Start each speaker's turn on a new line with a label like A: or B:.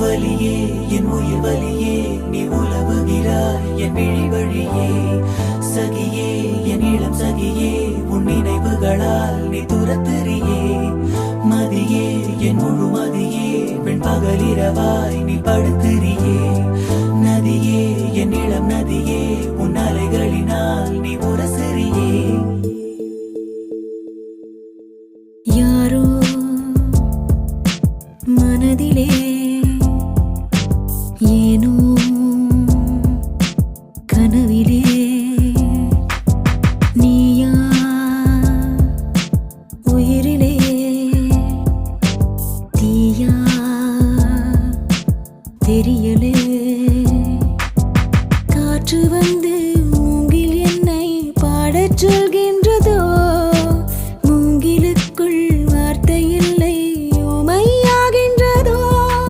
A: வலியே என் உயிர் வலியே நீ உலவுகிறாய் என் விழி வழியே சகியே என் இளம் சகியே உன் நினைவுகளால் நீ துரத்தெறியே மதியே என் முழு மதியே பெண் பகலிரவாய் நீ படுத்தெறியே நதியே என் இளம் நதியே உன் அலைகளினால் நீ உரசெறியே
B: யாரோ மனதிலே ஏனோ கனவிலே நீயா உயிரிலே தீயா தெரிய